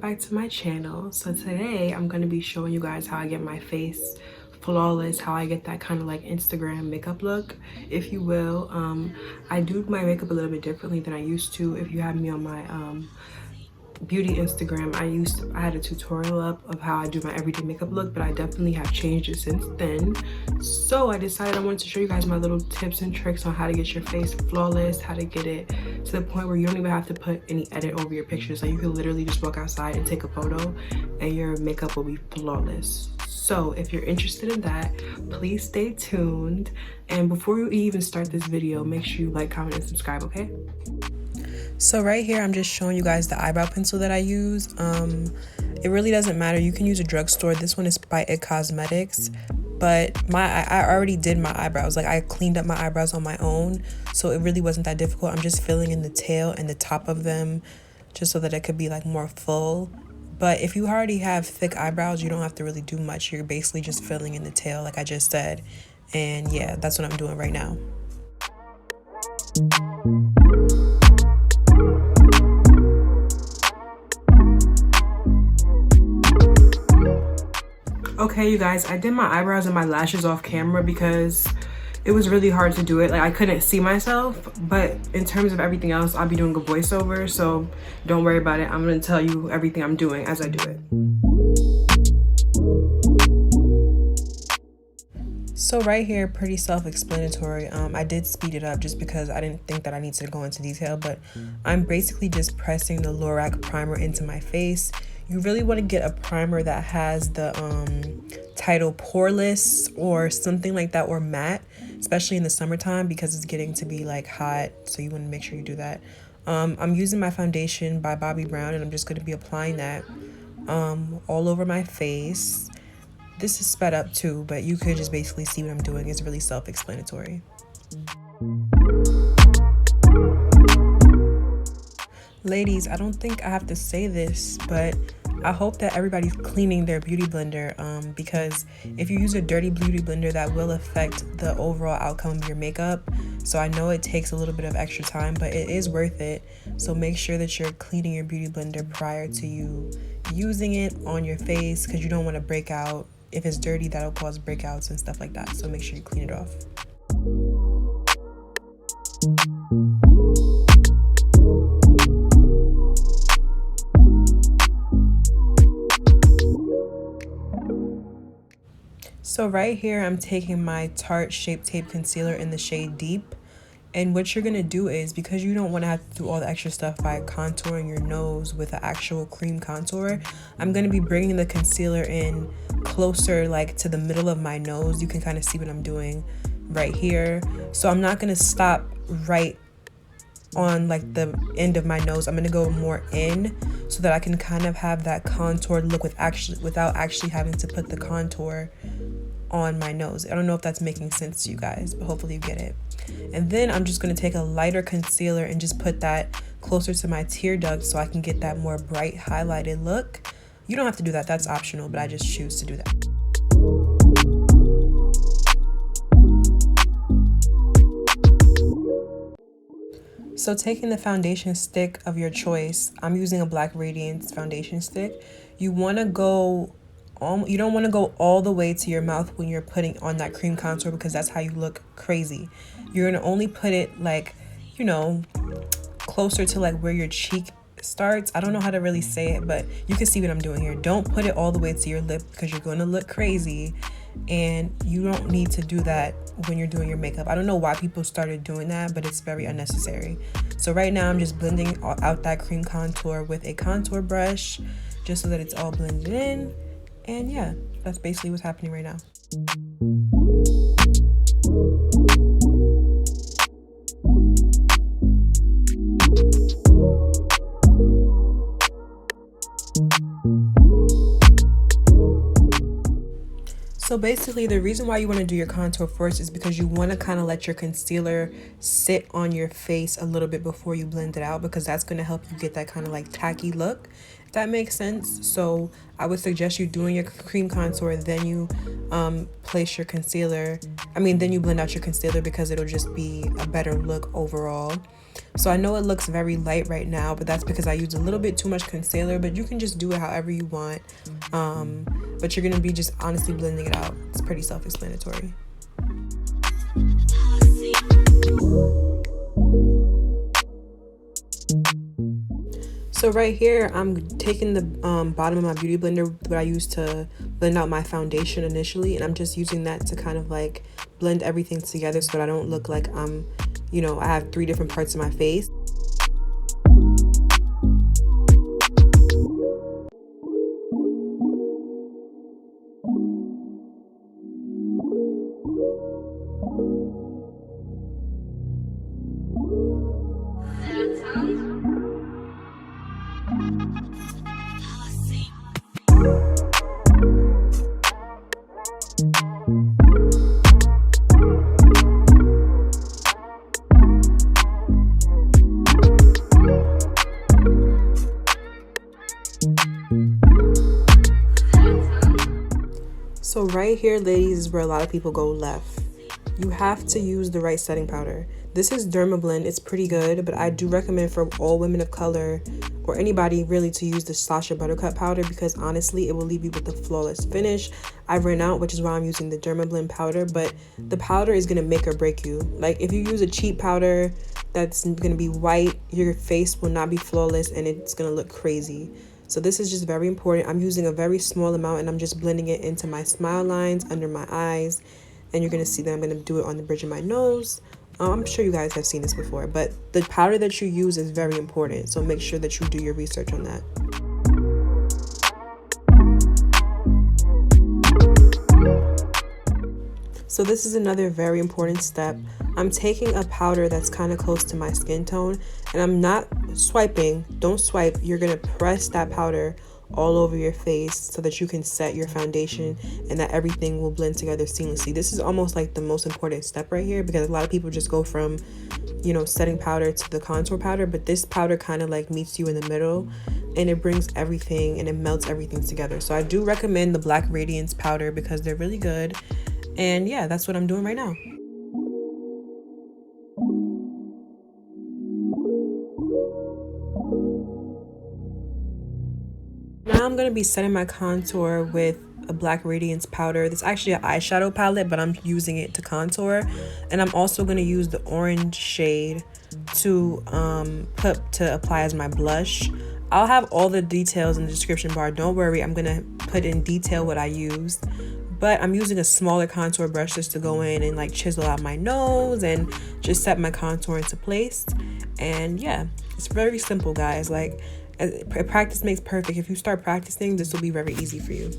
back to my channel. So today I'm going to be showing you guys how I get my face flawless, how I get that kind of like Instagram makeup look, if you will. I do my makeup a little bit differently than I used to. If you have me on my beauty Instagram, I had a tutorial up of how I do my everyday makeup look, but I definitely have changed it since then. So I decided I wanted to show you guys my little tips and tricks on how to get your face flawless, how to get it to the point where you don't even have to put any edit over your pictures. Like you can literally just walk outside and take a photo and your makeup will be flawless. So if you're interested in that, please stay tuned. And before you even start this video, make sure you like, comment, and subscribe, okay? So right here, I'm just showing you guys the eyebrow pencil that I use. It really doesn't matter. You can use a drugstore. This one is by It Cosmetics. But I already did my eyebrows. Like I cleaned up my eyebrows on my own. So it really wasn't that difficult. I'm just filling in the tail and the top of them just so that it could be like more full. But if you already have thick eyebrows, you don't have to really do much. You're basically just filling in the tail like I just said. And yeah, that's what I'm doing right now. Okay, you guys, I did my eyebrows and my lashes off camera because it was really hard to do it. Like I couldn't see myself, but in terms of everything else, I'll be doing a voiceover, so don't worry about it. I'm gonna tell you everything I'm doing as I do it. So right here, pretty self-explanatory. I did speed it up just because I didn't think that I needed to go into detail, but I'm basically just pressing the Lorac primer into my face. You really want to get a primer that has the title poreless or something like that, or matte, especially in the summertime because it's getting to be like hot, so you want to make sure you do that. I'm using my foundation by Bobbi Brown, and I'm just going to be applying that all over my face. This is sped up too, but you could just basically see what I'm doing. It's really self-explanatory. Ladies, I don't think I have to say this, but I hope that everybody's cleaning their beauty blender because if you use a dirty beauty blender, that will affect the overall outcome of your makeup. So I know it takes a little bit of extra time, but it is worth it. So make sure that you're cleaning your beauty blender prior to you using it on your face because you don't want to break out. If it's dirty, that'll cause breakouts and stuff like that. So make sure you clean it off. So right here, I'm taking my Tarte Shape Tape Concealer in the shade Deep. And what you're going to do is, because you don't want to have to do all the extra stuff by contouring your nose with an actual cream contour, I'm going to be bringing the concealer in closer like to the middle of my nose. You can kind of see what I'm doing right here. So I'm not going to stop right on like the end of my nose. I'm going to go more in so that I can kind of have that contoured look without actually having to put the contour on my nose. I don't know if that's making sense to you guys, but hopefully you get it. And then I'm just going to take a lighter concealer and just put that closer to my tear duct so I can get that more bright highlighted look. You don't have to do that, that's optional, but I just choose to do that. So taking the foundation stick of your choice, I'm using a black Radiance foundation stick. You want to go you don't want to go all the way to your mouth when you're putting on that cream contour because that's how you look crazy. You're going to only put it like, you know, closer to like where your cheek starts. I don't know how to really say it, but you can see what I'm doing here. Don't put it all the way to your lip because you're going to look crazy, and you don't need to do that when you're doing your makeup. I don't know why people started doing that, but it's very unnecessary. So right now I'm just blending out that cream contour with a contour brush just so that it's all blended in. And yeah, that's basically what's happening right now. So basically the reason why you want to do your contour first is because you want to kind of let your concealer sit on your face a little bit before you blend it out, because that's going to help you get that kind of like tacky look. if that makes sense. So I would suggest you doing your cream contour, then you place your concealer. Then you blend out your concealer, because it'll just be a better look overall. So I know it looks very light right now, but that's because I used a little bit too much concealer, but you can just do it however you want. But you're gonna be just honestly blending it out. It's pretty self-explanatory. So right here, I'm taking the bottom of my beauty blender, what I used to blend out my foundation initially, and I'm just using that to kind of like blend everything together so that I don't look like I'm, I have 3 different parts of my face. So right here, ladies, is where a lot of people go left. You have to use the right setting powder. This is Dermablend. It's pretty good, but I do recommend for all women of color or anybody really to use the Sasha Buttercup powder, because honestly, it will leave you with a flawless finish. I've ran out, which is why I'm using the Dermablend powder, but the powder is gonna make or break you. Like if you use a cheap powder that's gonna be white, your face will not be flawless and it's gonna look crazy. So this is just very important. I'm using a very small amount and I'm just blending it into my smile lines, under my eyes, and you're gonna see that I'm gonna do it on the bridge of my nose. I'm sure you guys have seen this before, but the powder that you use is very important, so make sure that you do your research on that. So this is another very important step. I'm taking a powder that's kind of close to my skin tone, and I'm not swiping. Don't swipe. You're gonna press that powder all over your face so that you can set your foundation and that everything will blend together seamlessly. This is almost like the most important step right here, because a lot of people just go from, setting powder to the contour powder, but this powder kind of like meets you in the middle and it brings everything and it melts everything together. So I do recommend the Black Radiance powder because they're really good. And yeah, that's what I'm doing right now. Now I'm going to be setting my contour with a Black Radiance powder. It's actually an eyeshadow palette, but I'm using it to contour. And I'm also going to use the orange shade to apply as my blush. I'll have all the details in the description bar. Don't worry, I'm going to put in detail what I used. But I'm using a smaller contour brush just to go in and like chisel out my nose and just set my contour into place. And yeah, it's very simple, guys. Like, practice makes perfect. If you start practicing, this will be very easy for you.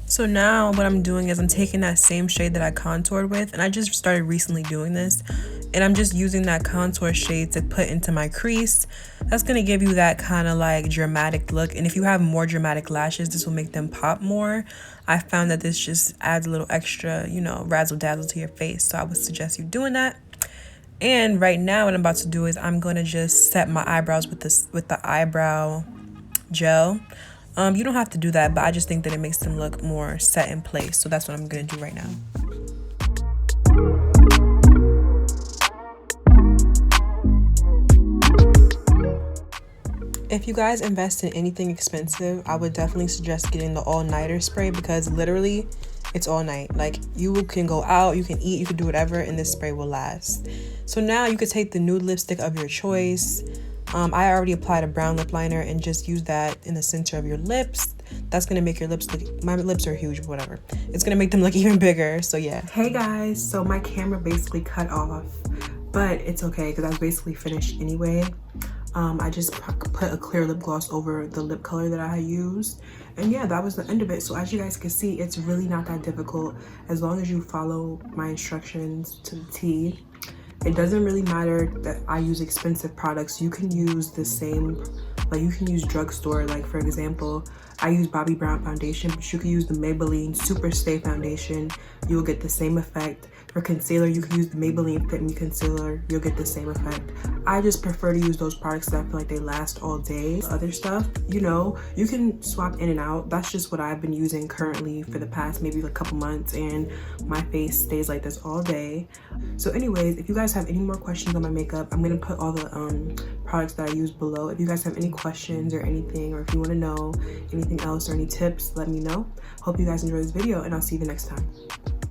So now what I'm doing is I'm taking that same shade that I contoured with, and I just started recently doing this, and I'm just using that contour shade to put into my crease. That's gonna give you that kind of like dramatic look, and if you have more dramatic lashes, this will make them pop more. I found that this just adds a little extra, razzle dazzle to your face, so I would suggest you doing that. And right now what I'm about to do is I'm gonna just set my eyebrows with the eyebrow gel. You don't have to do that, but I just think that it makes them look more set in place. So that's what I'm gonna do right now. If you guys invest in anything expensive, I would definitely suggest getting the all-nighter spray, because literally it's all night. Like, you can go out, you can eat, you can do whatever, and this spray will last. So now you could take the nude lipstick of your choice. I already applied a brown lip liner and just use that in the center of your lips. That's gonna make your lips look, my lips are huge, whatever. It's gonna make them look even bigger, so yeah. Hey guys, so my camera basically cut off, but it's okay because I was basically finished anyway. I just put a clear lip gloss over the lip color that I had used, and yeah, that was the end of it. So as you guys can see, it's really not that difficult as long as you follow my instructions to the T. It doesn't really matter that I use expensive products. You can use the same, like you can use drugstore. Like for example, I use Bobbi Brown foundation, but you can use the Maybelline Super Stay foundation. You'll get the same effect. For concealer, you can use the Maybelline Fit Me Concealer. You'll get the same effect. I just prefer to use those products that I feel like they last all day. Other stuff, you know, you can swap in and out. That's just what I've been using currently for the past maybe like a couple months, and my face stays like this all day. So anyways, if you guys have any more questions on my makeup, I'm gonna put all the products that I use below. If you guys have any questions or anything, or if you want to know anything else or any tips, let me know. Hope you guys enjoy this video, and I'll see you the next time.